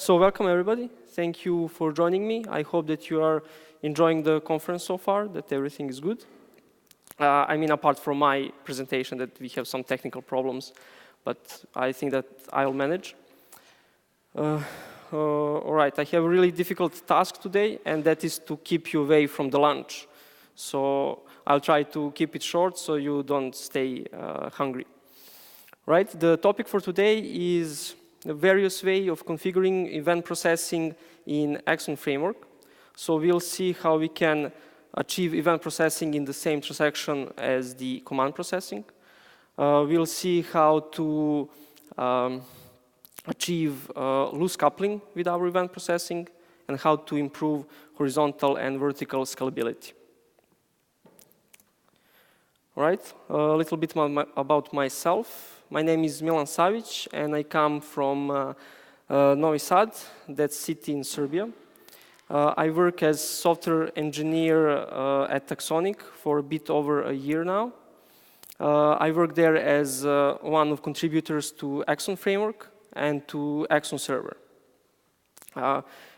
So welcome everybody. Thank you for joining me. I hope that you are enjoying the conference so far, that everything is good. I mean, apart from my presentation, that we have some technical problems, but I think that I'll manage. All right, I have a really difficult task today, and that is to keep you away from the lunch. So I'll try to keep it short so you don't stay hungry. Right, the topic for today is the various way of configuring event processing in Axon framework. So we'll see how we can achieve event processing in the same transaction as the command processing. We'll see how to achieve loose coupling with our event processing and how to improve horizontal and vertical scalability. All right, a little bit about myself. My name is Milan Savic, and I come from Novi Sad, that's city in Serbia. I work as software engineer at Axonic for a bit over a year now. I work there as one of contributors to Axon framework and to Axon server.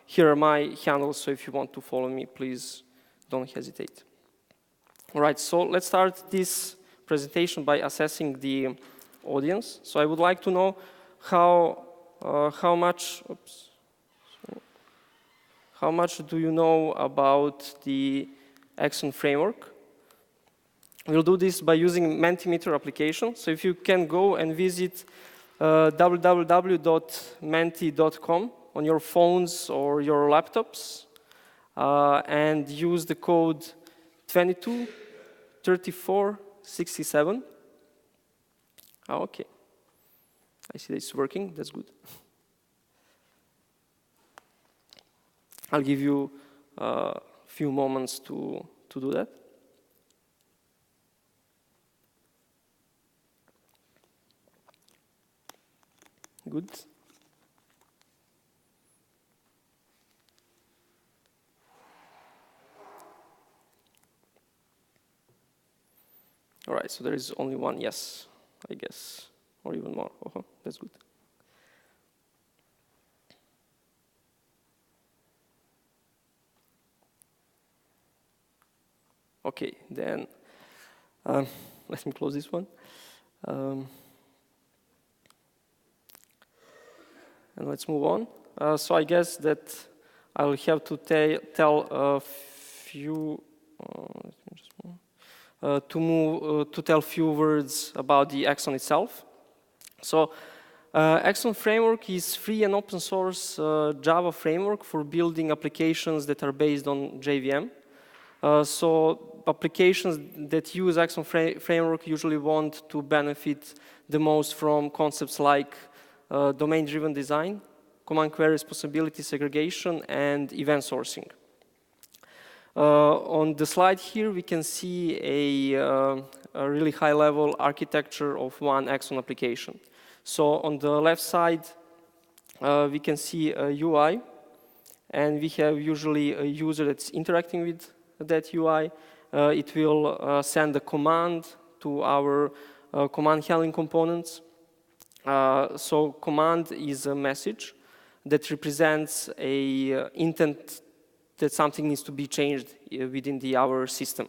Here are my handles, so if you want to follow me, please don't hesitate. All right, so let's start this presentation by assessing the audience. So I would like to know how much do you know about the Axon framework? We'll do this by using Mentimeter application. So if you can go and visit www.menti.com on your phones or your laptops and use the code 223467. Oh, okay. I see that it's working. That's good. I'll give you a few moments to do that. Good. All right, so there is only one yes, I guess, or even more. Oh, that's good. Okay, then let me close this one. And let's move on. So I guess that I will have to tell a few. To tell a few words about the Axon itself. So Axon framework is free and open source Java framework for building applications that are based on JVM. So applications that use Axon framework usually want to benefit the most from concepts like domain-driven design, command query responsibility segregation, and event sourcing. On the slide here, we can see a really high-level architecture of one Axon application. So on the left side, we can see a UI, and we have usually a user that's interacting with that UI. It will send a command to our command handling components. So command is a message that represents a intent that something needs to be changed within our system.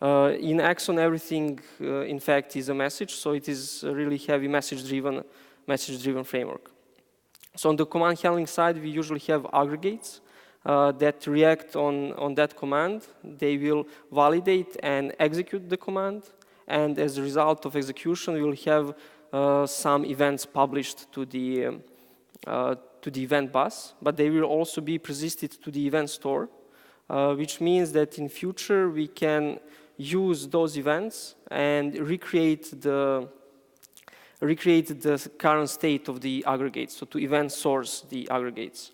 In Axon, everything, in fact, is a message, so it is a really heavy message-driven framework. So on the command handling side, we usually have aggregates that react on that command. They will validate and execute the command, and as a result of execution, we will have some events published to the event bus, but they will also be persisted to the event store, which means that in future we can use those events and recreate the current state of the aggregates, so to event source the aggregates.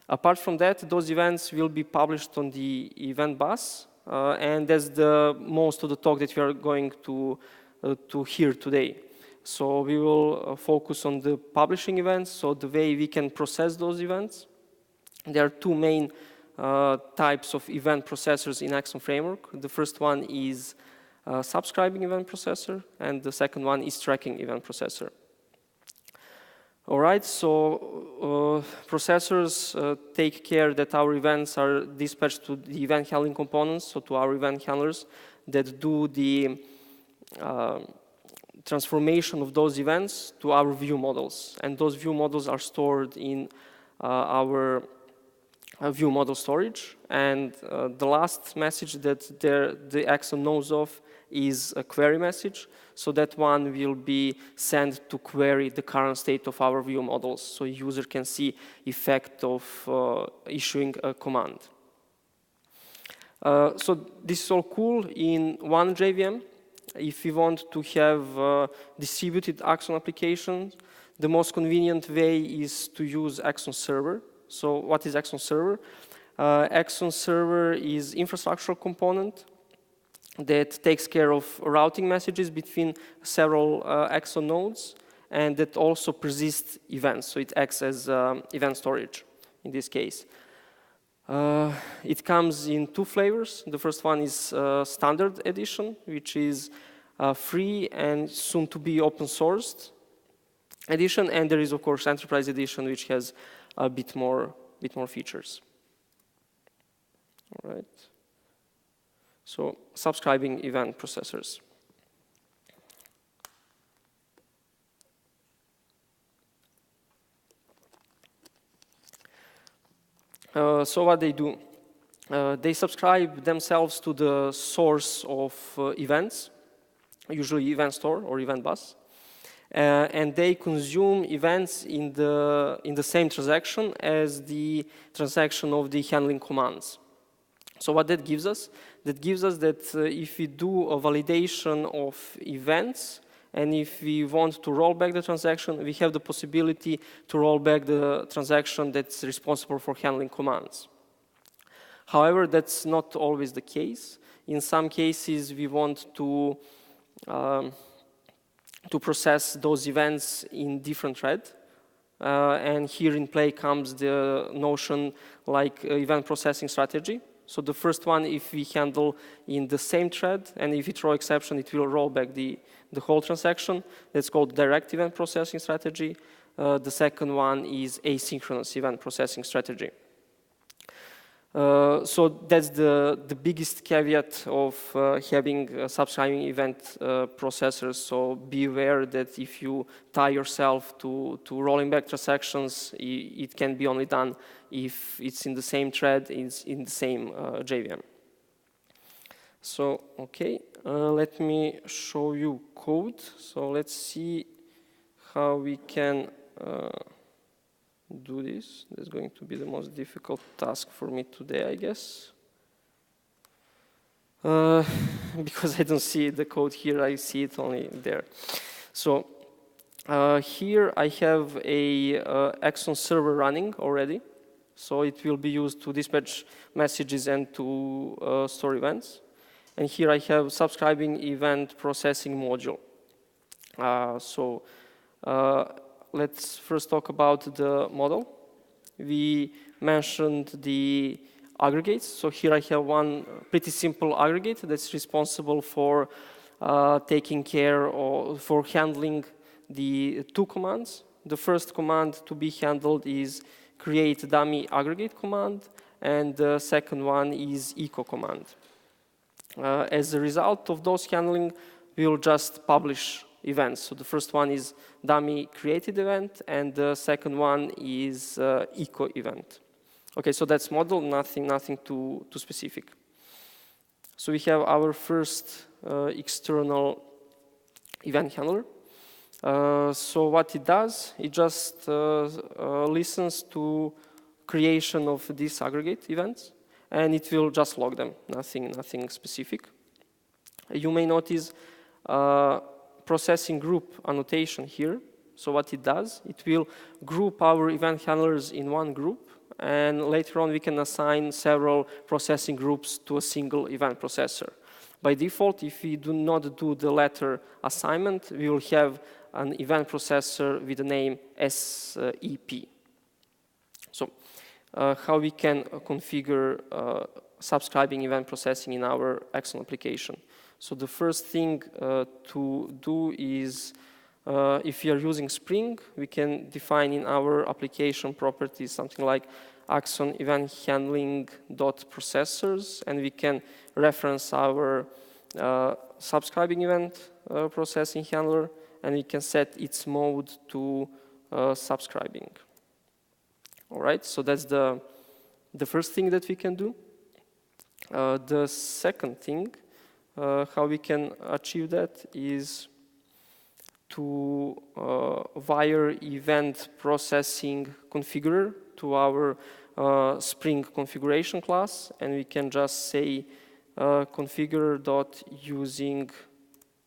Apart from that, those events will be published on the event bus, and that's the most of the talk that we are going to hear today. So we will focus on the publishing events, so the way we can process those events. There are two main types of event processors in Axon framework. The first one is subscribing event processor, and the second one is tracking event processor. All right, so processors take care that our events are dispatched to the event handling components, so to our event handlers that do the transformation of those events to our view models. And those view models are stored in our view model storage. And the last message that the Axon knows of is a query message. So that one will be sent to query the current state of our view models, so a user can see effect of issuing a command. So this is all cool in one JVM. If we want to have distributed Axon applications, the most convenient way is to use Axon Server. So what is Axon Server? Axon Server is infrastructural component that takes care of routing messages between several Axon nodes, and that also persists events. So it acts as event storage in this case. It comes in two flavors. The first one is standard edition, which is free and soon to be open sourced edition. And there is, of course, enterprise edition, which has a bit more features. All right. So subscribing event processors. So what they do, they subscribe themselves to the source of events, usually event store or event bus, and they consume events in the same transaction as the transaction of the handling commands. So what that gives us? That gives us that if we do a validation of events, and if we want to roll back the transaction, we have the possibility to roll back the transaction that's responsible for handling commands. However, that's not always the case. In some cases, we want to process those events in different thread. And here in play comes the notion like event processing strategy. So the first one, if we handle in the same thread, and if we throw exception, it will roll back the whole transaction. That's called direct event processing strategy. The second one is asynchronous event processing strategy. So that's the biggest caveat of having subscribing event processors. So be aware that if you tie yourself to rolling back transactions, it can be only done if it's in the same thread, it's in the same JVM. So, okay, let me show you code. So let's see how we can do this. That's going to be the most difficult task for me today, I guess. Because I don't see the code here, I see it only there. So here I have a Axon server running already. So it will be used to dispatch messages and to store events. And here I have subscribing event processing module. Let's first talk about the model. We mentioned the aggregates. So here I have one pretty simple aggregate that's responsible for taking care or for handling the two commands. The first command to be handled is create dummy aggregate command, and the second one is echo command. As a result of those handling, we will just publish events. So the first one is dummy created event, and the second one is echo event. Okay, so that's model, nothing too specific. So we have our first external event handler. So what it does, it just listens to creation of these aggregate events, and it will just log them, nothing specific. You may notice processing group annotation here. So what it does, it will group our event handlers in one group, and later on we can assign several processing groups to a single event processor. By default, if we do not do the latter assignment, we will have an event processor with the name SEP. So how we can configure subscribing event processing in our Axon application. So the first thing to do is if we are using Spring, we can define in our application properties something like Axon event handling dot processors, and we can reference our subscribing event processing handler, and we can set its mode to subscribing. All right, so that's the first thing that we can do. The second thing, how we can achieve that is to wire event processing configurer to our Spring configuration class, and we can just say configurer.using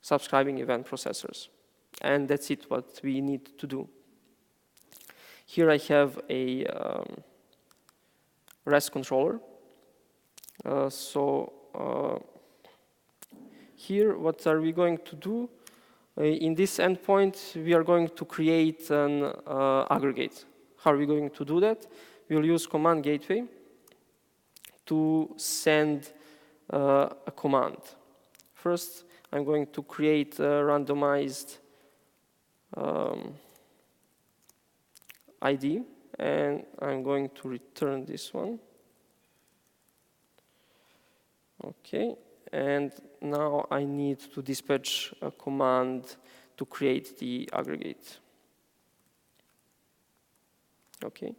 subscribing event processors. And that's it, what we need to do. Here I have a REST controller. Here, what are we going to do? In this endpoint, we are going to create an aggregate. How are we going to do that? We'll use command gateway to send a command. First, I'm going to create a randomized ID, and I'm going to return this one. Okay, and now I need to dispatch a command to create the aggregate. Okay,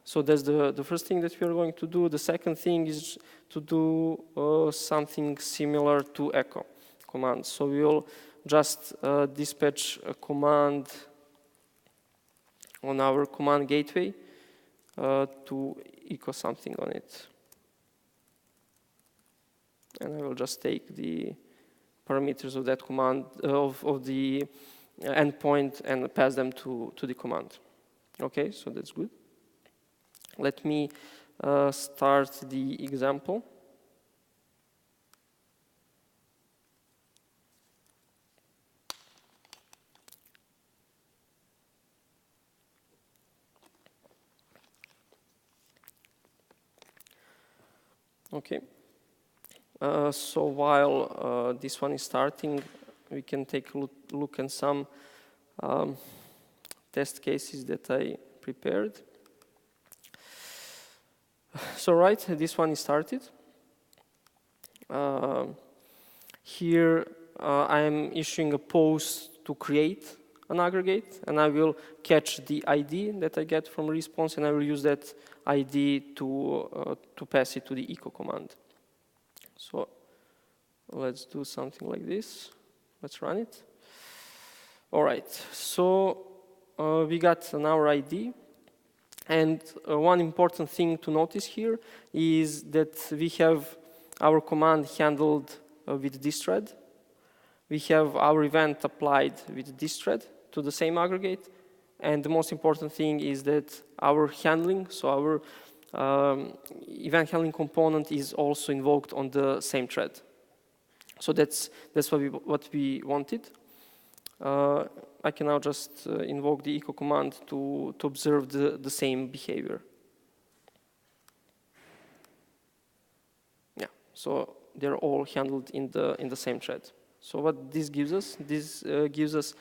so that's the first thing that we are going to do. The second thing is to do something similar to echo command. So we will just dispatch a command on our command gateway to echo something on it. And I will just take the parameters of that command, of the endpoint, and pass them to the command. Okay, so that's good. Let me start the example. Okay. So while this one is starting, we can take a look at some test cases that I prepared. So right, this one is started. Here I am issuing a post to create an aggregate, and I will catch the ID that I get from response, and I will use that ID to pass it to the echo command. So let's do something like this. Let's run it. All right, so we got an our ID. And one important thing to notice here is that we have our command handled with this thread. We have our event applied with this thread to the same aggregate. And the most important thing is that our handling, so our event handling component is also invoked on the same thread. So that's what we wanted. I can now just invoke the echo command to observe the same behavior. Yeah, so they're all handled in the same thread. So what this gives us? This gives us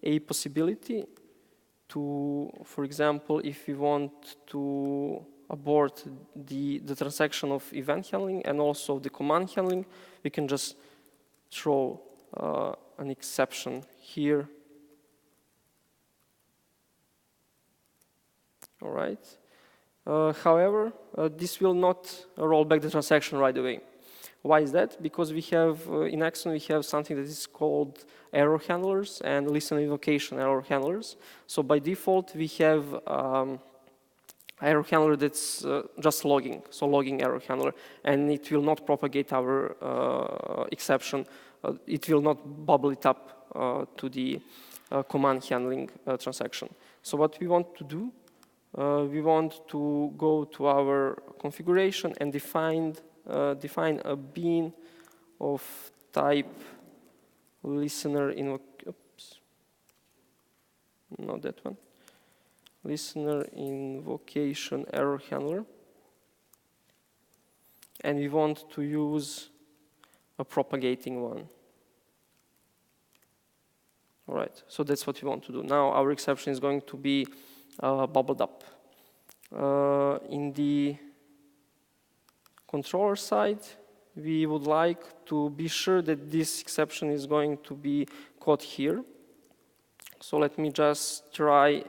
a possibility to, for example, if we want to abort the transaction of event handling and also the command handling, we can just throw an exception here. All right. However, this will not roll back the transaction right away. Why is that? Because we have, in Axon, we have something that is called error handlers and listen invocation error handlers. So by default, we have error handler that's just logging, so logging error handler, and it will not propagate our exception. It will not bubble it up to the command handling transaction. So what we want to do, we want to go to our configuration and define a bean of type listener oops, not that one. Listener invocation error handler. And we want to use a propagating one. All right, so that's what we want to do. Now our exception is going to be bubbled up. In the controller side, we would like to be sure that this exception is going to be caught here. So let me just try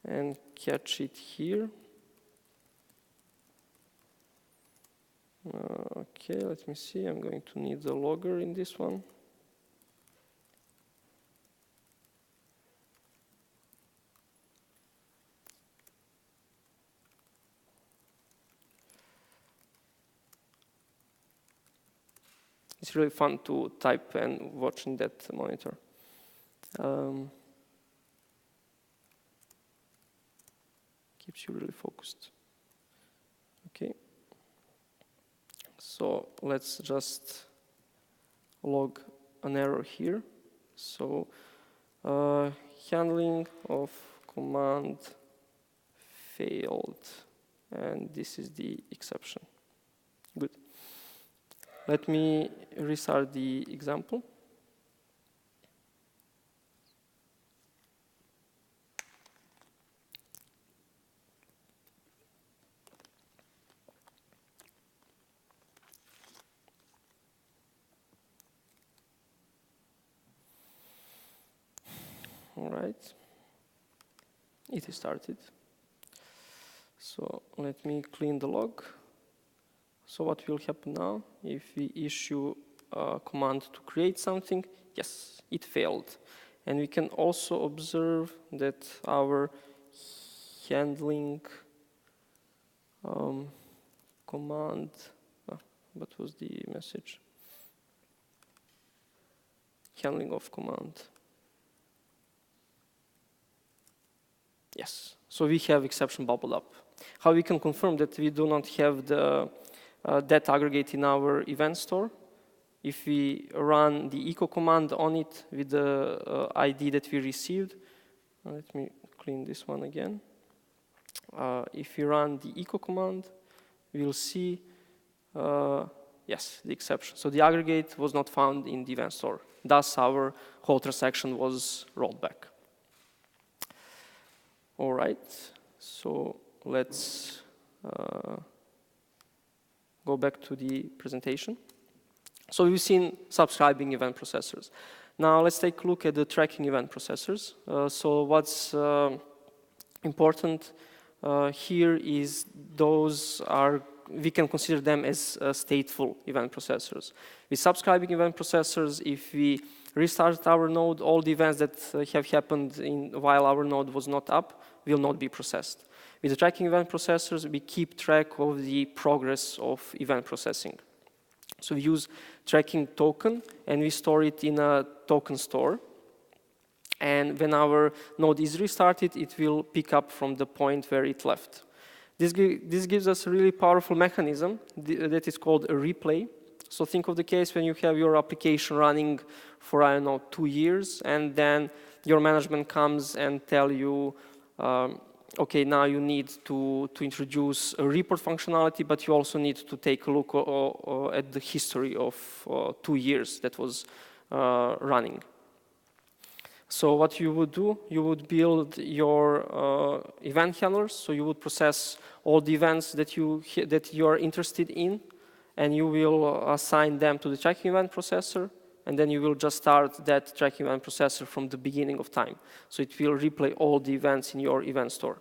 and catch it here. Okay, let me see. I'm going to need the logger in this one. It's really fun to type and watch in that monitor. Keeps you really focused. Okay. So let's just log an error here. So handling of command failed, and this is the exception. Good. Let me restart the example. All right, it is started. So let me clean the log. So what will happen now if we issue a command to create something? Yes, it failed. And we can also observe that our handling command, what was the message? Handling of command. Yes, so we have exception bubbled up. How we can confirm that we do not have the that aggregate in our event store? If we run the echo command on it with the ID that we received, let me clean this one again. If we run the echo command, we'll see, yes, the exception. So the aggregate was not found in the event store. Thus, our whole transaction was rolled back. All right, so let's go back to the presentation. So we've seen subscribing event processors. Now let's take a look at the tracking event processors. So what's important here is those are, we can consider them as stateful event processors. With subscribing event processors, if we restart our node, all the events that have happened while our node was not up will not be processed. With the tracking event processors, we keep track of the progress of event processing. So we use tracking token, and we store it in a token store. And when our node is restarted, it will pick up from the point where it left. This gives us a really powerful mechanism that is called a replay. So think of the case when you have your application running for, I don't know, 2 years, and then your management comes and tell you, okay, now you need to introduce a report functionality, but you also need to take a look at the history of 2 years that was running. So what you would do, you would build your event handlers. So you would process all the events that you are interested in, and you will assign them to the tracking event processor, and then you will just start that tracking event processor from the beginning of time. So it will replay all the events in your event store.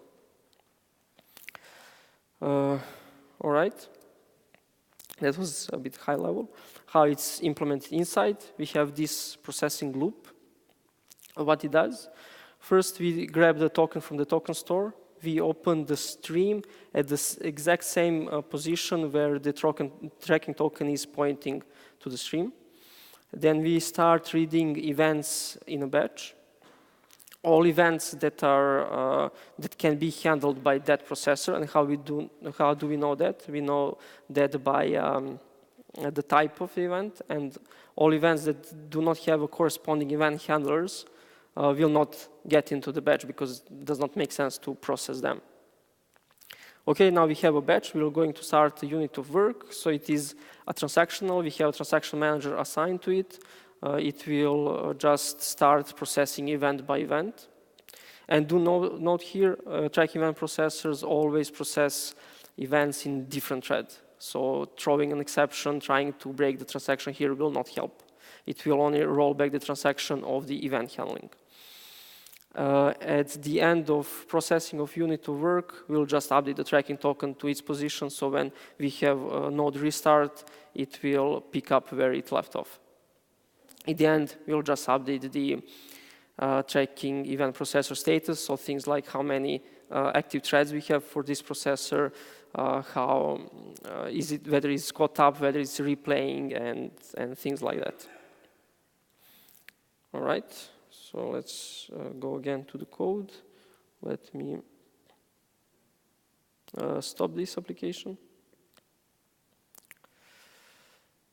All right. That was a bit high level. How it's implemented inside, we have this processing loop. What it does, first we grab the token from the token store. We open the stream at the exact same position where the tracking token is pointing to the stream. Then we start reading events in a batch. All events that are that can be handled by that processor. And how do we know that? We know that by the type of event, and all events that do not have a corresponding event handlers will not get into the batch because it does not make sense to process them. Okay, now we have a batch. We're going to start a unit of work. So it is a transactional. We have a transaction manager assigned to it. it will just start processing event by event. And do note here, tracking event processors always process events in different threads. So throwing an exception, trying to break the transaction here will not help. It will only roll back the transaction of the event handling. At the end of processing of unit of work, we'll just update the tracking token to its position. So when we have a node restart, it will pick up where it left off. At the end, we'll just update the tracking event processor status. So things like how many active threads we have for this processor, whether it's caught up, whether it's replaying, and things like that. All right. So let's go again to the code. Let me stop this application.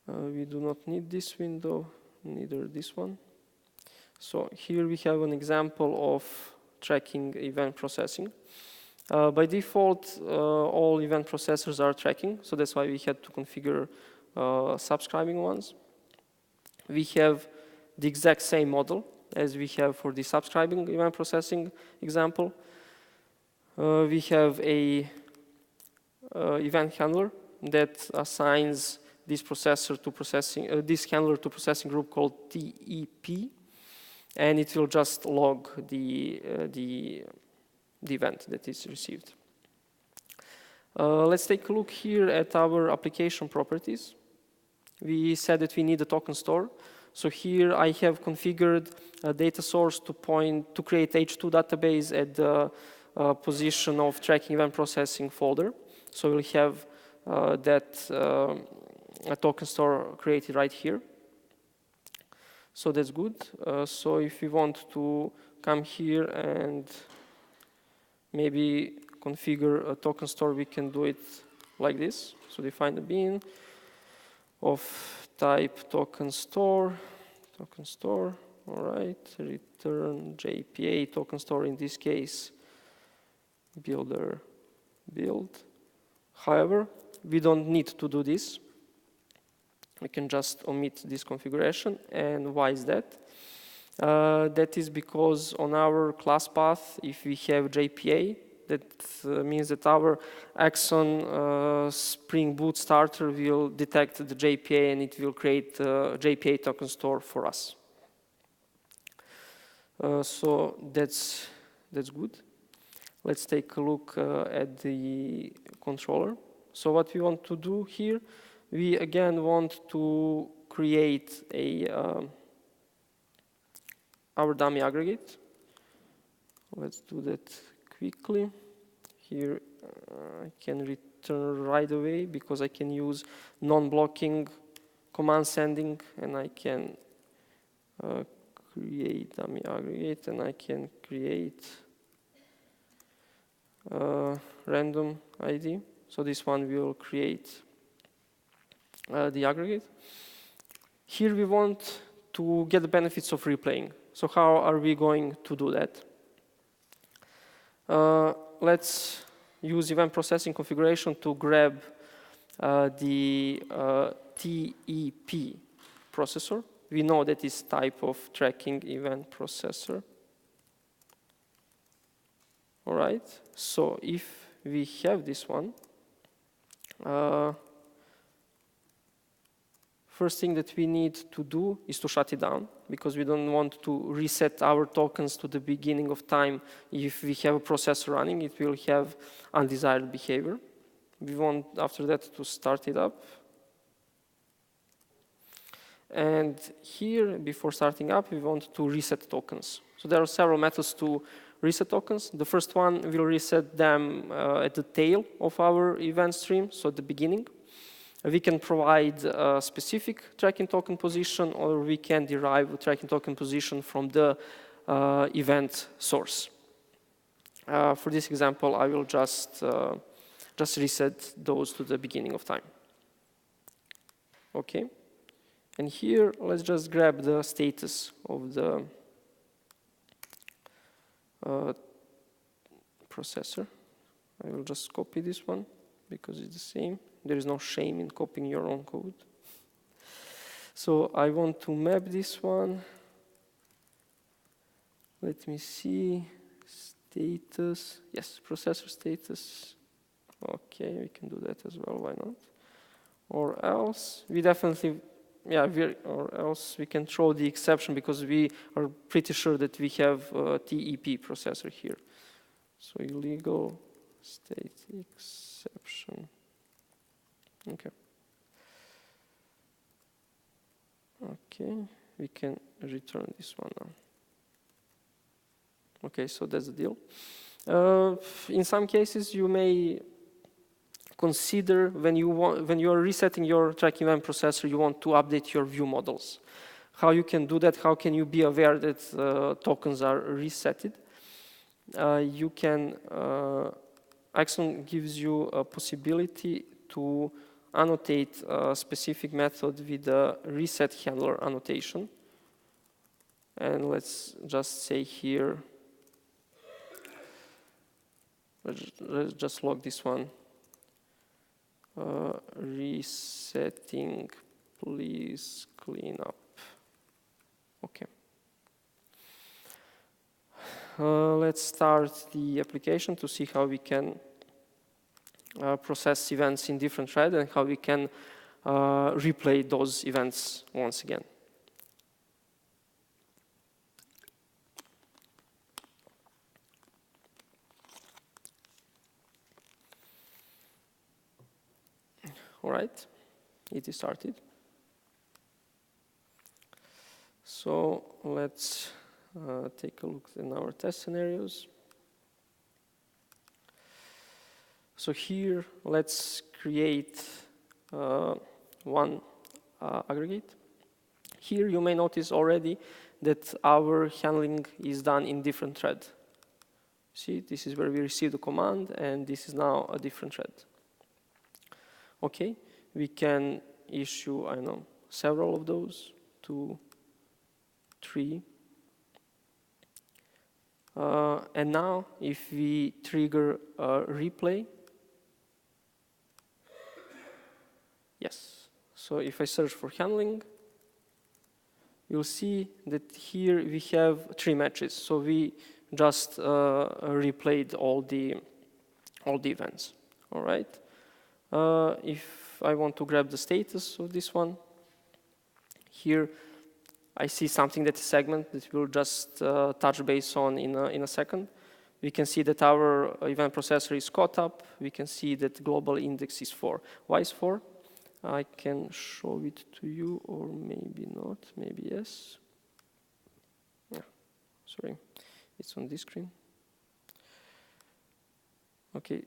We do not need this window, neither this one. So here we have an example of tracking event processing. By default, all event processors are tracking, so that's why we had to configure subscribing ones. We have the exact same model as we have for the subscribing event processing example. We have a event handler that assigns this processor to processing, this handler to processing group called TEP, and it will just log the event that is received. Let's take a look here at our application properties. We said that we need a token store. So here I have configured a data source to create H2 database at the position of tracking event processing folder. So we'll have a token store created right here. So that's good. So if we want to come here and maybe configure a token store, we can do it like this. So define the bin of type token store, all right, return JPA token store, in this case, builder build. However, we don't need to do this. We can just omit this configuration. And why is that? That is because on our class path, if we have JPA, that means that our Axon Spring Boot starter will detect the JPA and it will create a JPA token store for us. So that's good. Let's take a look at the controller. So what we want to do here, we again want to create our dummy aggregate. Let's do that quickly. Here I can return right away because I can use non-blocking command sending, and I can create dummy aggregate, and I can create random ID. So this one will create the aggregate. Here we want to get the benefits of replaying. So how are we going to do that? Let's use event processing configuration to grab the TEP processor. We know that is type of tracking event processor. All right. So if we have this one, first thing that we need to do is to shut it down, because we don't want to reset our tokens to the beginning of time. If we have a processor running, it will have undesired behavior. We want, after that, to start it up. And here, before starting up, we want to reset tokens. So there are several methods to reset tokens. The first one will reset them at the tail of our event stream, so at the beginning. We can provide a specific tracking token position, or we can derive a tracking token position from the event source. For this example, I will just reset those to the beginning of time. Okay. And here, let's just grab the status of the processor. I will just copy this one because it's the same. There is no shame in copying your own code. So I want to map this one. Let me see. Status. Yes, processor status. Okay, we can do that as well. Why not? Or else we definitely, yeah, or else we can throw the exception because we are pretty sure that we have a TEP processor here. So illegal state exception. Okay. Okay, we can return this one now. Okay, so that's the deal. In some cases, you may consider when you are resetting your track event processor, you want to update your view models. How you can do that? How can you be aware that tokens are resetted? You can. Axon gives you a possibility to annotate a specific method with a reset handler annotation. And let's just say here. Let's just log this one. Resetting, please clean up. Okay. Let's start the application to see how we can process events in different threads and how we can replay those events once again. All right, it is started. So let's take a look in our test scenarios. So here, let's create one aggregate. Here you may notice already that our handling is done in different thread. See, this is where we receive the command, and this is now a different thread. Okay, we can issue, I don't know, several of those, 2, 3. And now, if we trigger a replay, yes. So if I search for handling, you'll see that here we have 3 matches. So we just replayed all the events. All right. If I want to grab the status of this one, here I see something that is segment that we'll just touch base on in a second. We can see that our event processor is caught up. We can see that global index is 4. Why is 4? I can show it to you, or maybe not, maybe yes. Yeah, sorry, it's on this screen. Okay.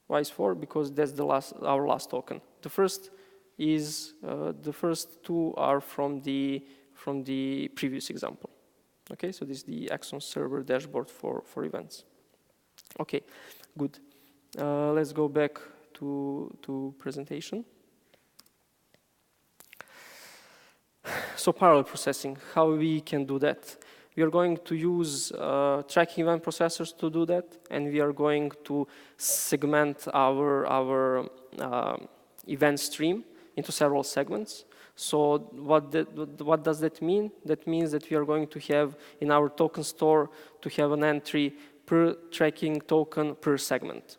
Why is 4? Because that's our last token. The first is the first 2 are from the previous example. Okay, so this is the Axon server dashboard for events. Okay, good. Let's go back to presentation. So parallel processing, how we can do that? We are going to use tracking event processors to do that, and we are going to segment our event stream into several segments. So what does that mean? That means that we are going to have in our token store to have an entry per tracking token per segment.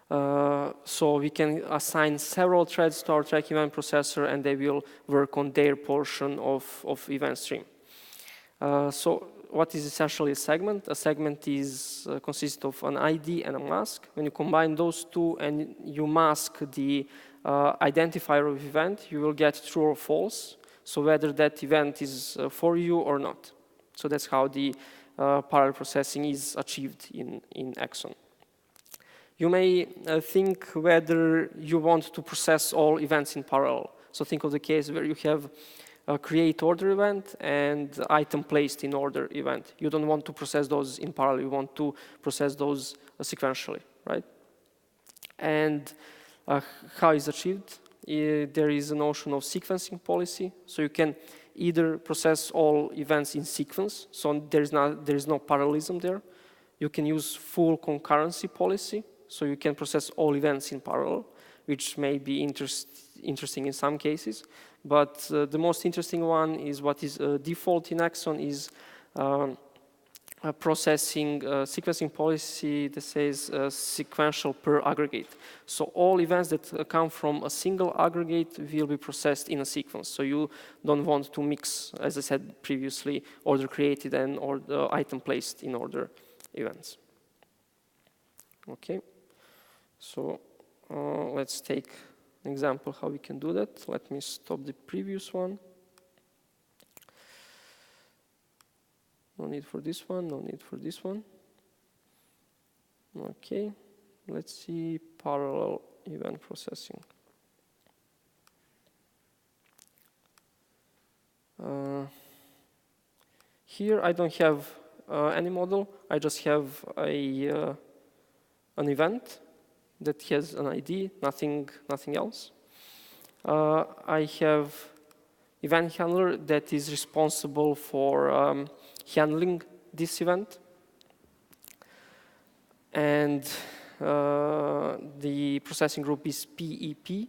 So we can assign several threads to our tracking event processor, and they will work on their portion of event stream. So what is essentially a segment? A segment is consists of an ID and a mask. When you combine those two and you mask the identifier of event, you will get true or false. So whether that event is for you or not. So that's how the parallel processing is achieved in Axon. You may think whether you want to process all events in parallel. So think of the case where you have a create order event and item placed in order event. You don't want to process those in parallel. You want to process those sequentially, right? And how is achieved? There is a notion of sequencing policy. So you can either process all events in sequence. So there is no parallelism there. You can use full concurrency policy. So you can process all events in parallel. which may be interesting in some cases. But the most interesting one is what is default in Axon is processing sequencing policy that says sequential per aggregate. So all events that come from a single aggregate will be processed in a sequence. So you don't want to mix, as I said previously, order created and order item placed in order events. Okay, so let's take an example how we can do that. Let me stop the previous one. No need for this one, no need for this one. Okay, let's see parallel event processing. Here I don't have any model, I just have an event that has an ID, nothing else. I have event handler that is responsible for handling this event. And the processing group is PEP.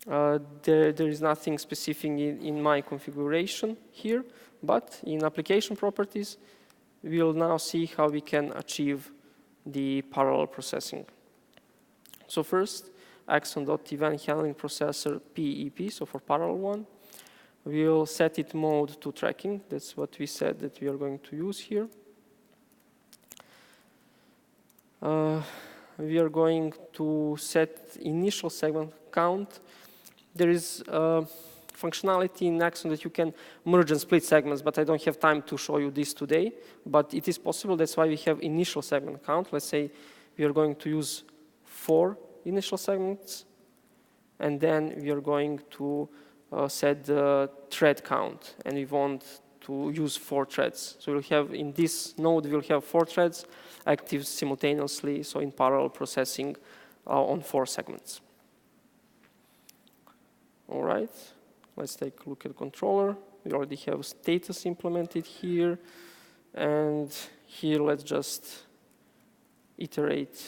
There is nothing specific in my configuration here, but in application properties, we'll now see how we can achieve the parallel processing. So first, Axon.event handling processor PEP, so for parallel one. We'll set it mode to tracking. That's what we said that we are going to use here. We are going to set initial segment count. There is functionality in Axon that you can merge and split segments, but I don't have time to show you this today. But it is possible. That's why we have initial segment count. Let's say we are going to use 4 initial segments, and then we are going to set the thread count, and we want to use 4 threads. So we'll have, in this node, we'll have 4 threads active simultaneously, so in parallel processing on 4 segments. All right, let's take a look at the controller. We already have status implemented here, and here let's just iterate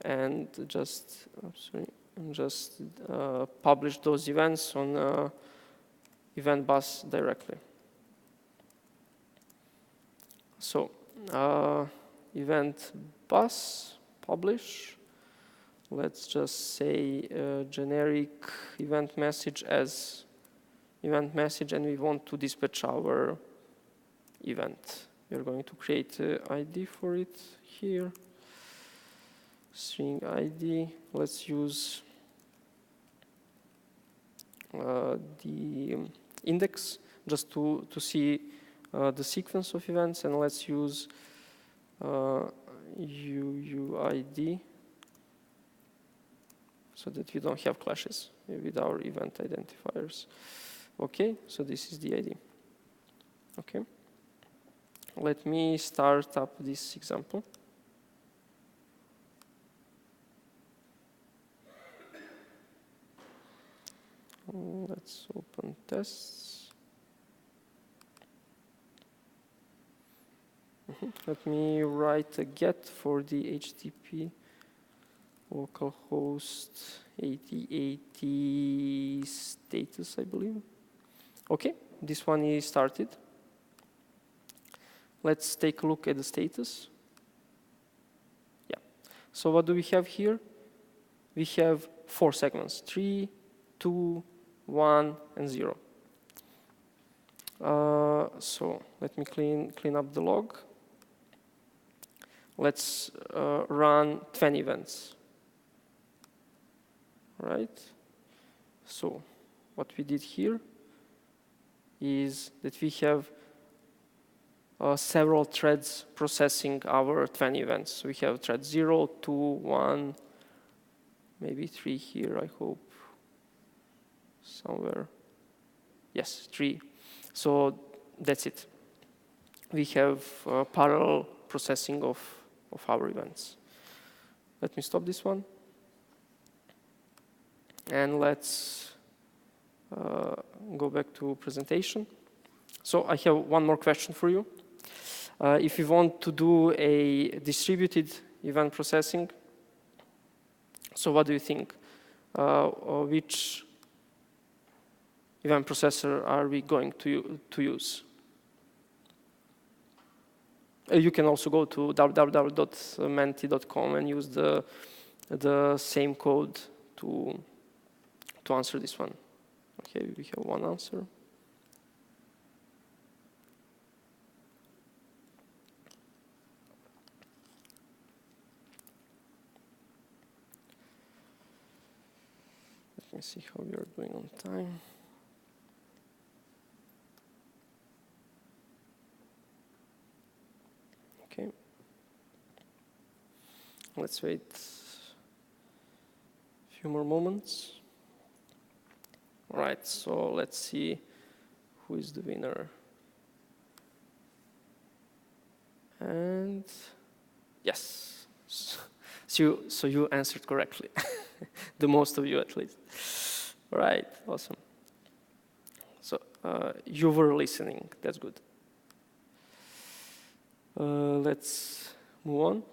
and just, publish those events on event bus directly. So event bus publish. Let's just say generic event message as event message, and we want to dispatch our event. We're going to create an ID for it here. String ID. Let's use the index just to see the sequence of events, and let's use UUID so that we don't have clashes with our event identifiers. Okay, so this is the ID. Okay, let me start up this example. Let's open tests. Let me write a get for the HTTP localhost 8080 status, I believe. Okay, this one is started. Let's take a look at the status. Yeah. So what do we have here? We have 4 segments: 3, 2, 1, and 0. So let me clean up the log. Let's run 20 events. Right? So what we did here is that we have several threads processing our 20 events. So we have thread 0, 2, 1, maybe 3 here, I hope. Somewhere. Yes, 3. So that's it. We have parallel processing of our events. Let me stop this one. And let's go back to presentation. So I have one more question for you. If you want to do a distributed event processing, So what do you think? Which event processor are we going to use? You can also go to www.menti.com and use the same code to answer this one. Okay, we have one answer. Let me see how we are doing on time. Okay. Let's wait a few more moments. All right, so let's see who is the winner. And yes, so you answered correctly. The most of you, at least. All right, awesome. So you were listening, that's good. Let's move on.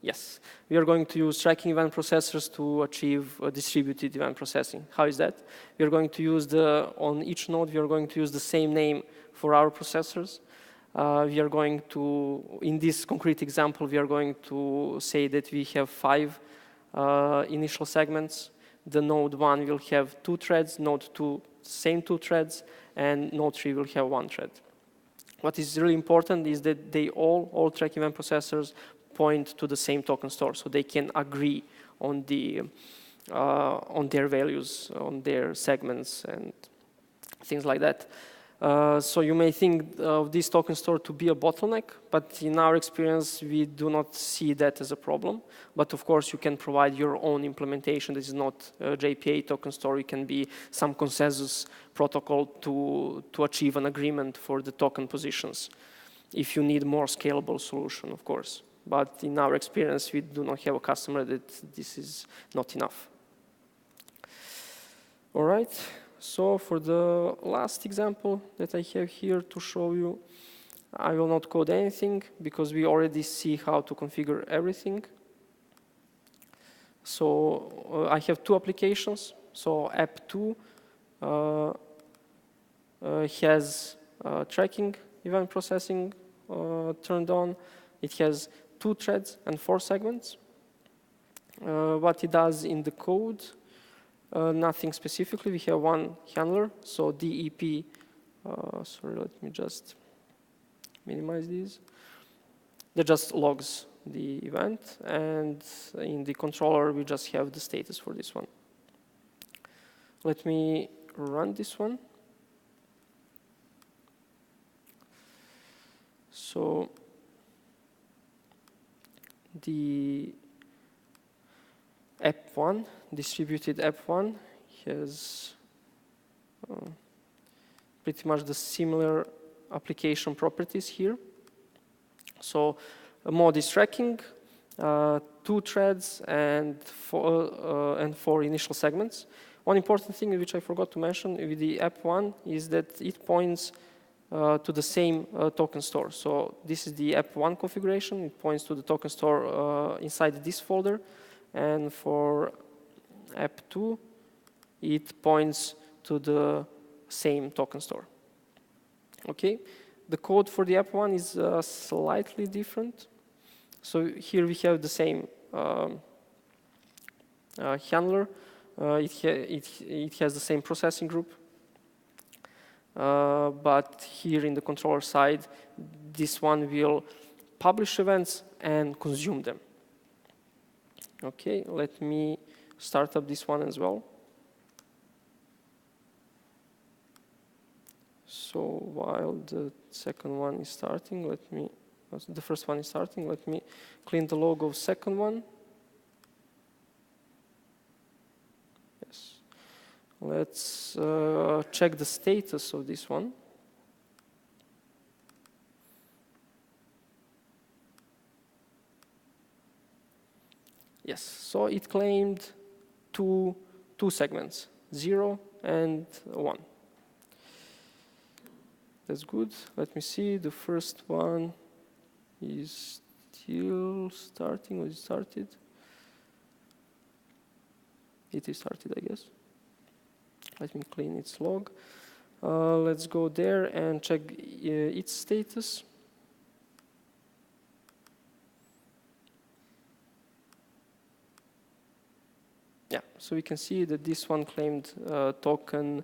Yes, we are going to use tracking event processors to achieve distributed event processing. How is that? We are going to use on each node, we are going to use the same name for our processors. We are going to, in this concrete example, we are going to say that we have 5 initial segments. The node 1 will have 2 threads, node 2, same 2 threads, and node 3 will have 1 thread. What is really important is that they all tracking event processors point to the same token store, so they can agree on their values, on their segments, and things like that. So you may think of this token store to be a bottleneck, but in our experience, we do not see that as a problem. But of course, you can provide your own implementation. This is not a JPA token store. It can be some consensus protocol to achieve an agreement for the token positions, if you need more scalable solution, of course. But in our experience, we do not have a customer that this is not enough. All right. So for the last example that I have here to show you, I will not code anything because we already see how to configure everything. So I have 2 applications. So app 2 has tracking event processing turned on. It has 2 threads and 4 segments. What it does in the code, nothing specifically. We have 1 handler, so DEP. Sorry, let me just minimize these. That just logs the event, and in the controller, we just have the status for this one. Let me run this one. So the app 1, distributed app 1, has pretty much the similar application properties here. So mode is tracking, 2 threads, and 4 initial segments. One important thing which I forgot to mention with the app 1 is that it points to the same token store. So this is the app 1 configuration. It points to the token store inside this folder. And for app 2, it points to the same token store. Okay, the code for the app 1 is slightly different. So here we have the same handler. It has the same processing group. But here in the controller side, this one will publish events and consume them. Okay, let me start up this one as well. So while the second one is starting, the first one is starting, let me clean the log of second one. Yes. Let's check the status of this one. Yes, so it claimed two segments, 0 and 1. That's good. Let me see. The first one is still starting, or it started. It restarted, I guess. Let me clean its log. Let's go there and check its status. Yeah, so we can see that this one claimed token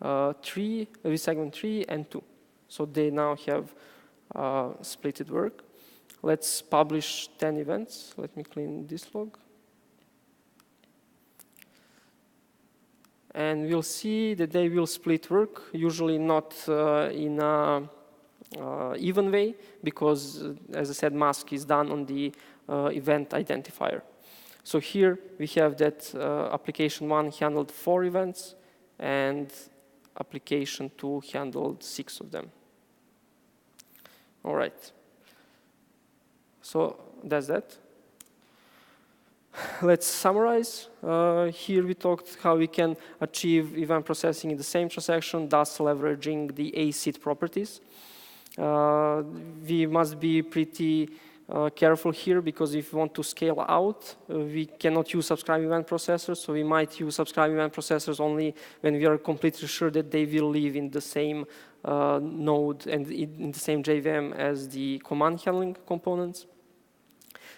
3, segment 3 and 2. So they now have splitted work. Let's publish 10 events. Let me clean this log. And we'll see that they will split work, usually not in an even way, because, as I said, mask is done on the event identifier. So here we have that application 1 handled 4 events, and application 2 handled 6 of them. All right. So that's that. Let's summarize. Here we talked how we can achieve event processing in the same transaction, thus leveraging the ACID properties. We must be pretty careful here, because if we want to scale out, we cannot use subscribe event processors, so we might use subscribe event processors only when we are completely sure that they will live in the same node and in the same JVM as the command handling components.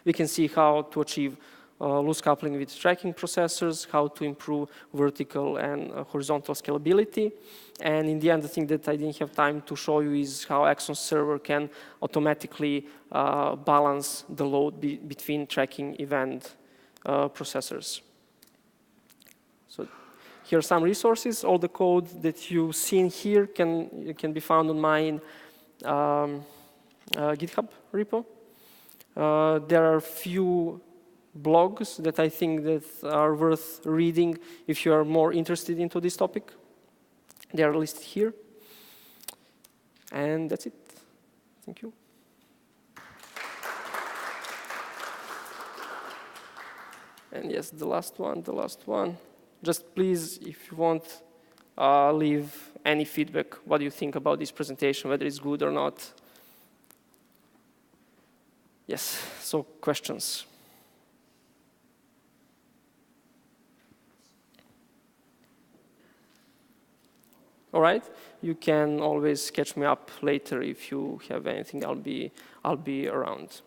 We can see how to achieve loose coupling with tracking processors, how to improve vertical and horizontal scalability. And in the end, the thing that I didn't have time to show you is how Axon server can automatically balance the load between tracking event processors. So here are some resources. All the code that you've seen here can be found on my GitHub repo. There are few blogs that I think that are worth reading if you are more interested into this topic. They are listed here. And that's it. Thank you. And yes, the last one. Just please, if you want, leave any feedback. What do you think about this presentation, whether it's good or not? Yes, so questions. All right, you can always catch me up later if you have anything. I'll be around.